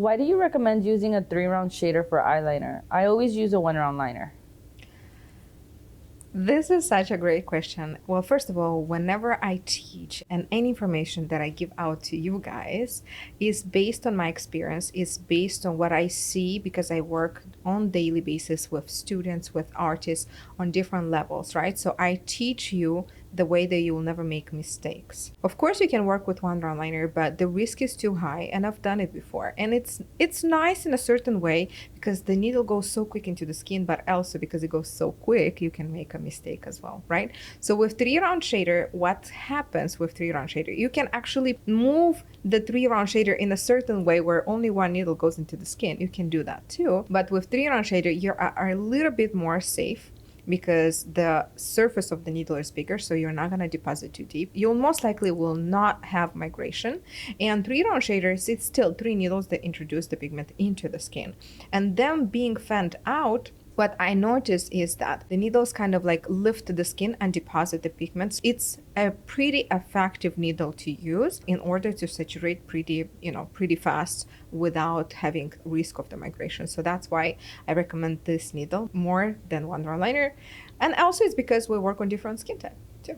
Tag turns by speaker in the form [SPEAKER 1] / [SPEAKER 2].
[SPEAKER 1] Why do you recommend using a 3-round shader for eyeliner? I always use a 1-round liner.
[SPEAKER 2] This is such a great question. Well, first of all, whenever I teach and any information that I give out to you guys is based on my experience, is based on what I see because I work on daily basis with students, with artists on different levels, right? So I teach you the way that you will never make mistakes. Of course, you can work with 1-round liner, but the risk is too high, and I've done it before. And it's nice in a certain way because the needle goes so quick into the skin, but also because it goes so quick, you can make a mistake as well, right? So with 3-round shader, what happens with 3-round shader? You can actually move the 3-round shader in a certain way where only one needle goes into the skin. You can do that too. But with 3-round shader, you are a little bit more safe because the surface of the needle is bigger, so you're not going to deposit too deep. You'll most likely will not have migration. And 3-round shaders, it's still 3 needles that introduce the pigment into the skin. And them being fanned out, what I noticed is that the needles kind of like lift the skin and deposit the pigments. It's a pretty effective needle to use in order to saturate pretty fast without having risk of the migration. So that's why I recommend this needle more than 1-round liner. And also it's because we work on different skin type too.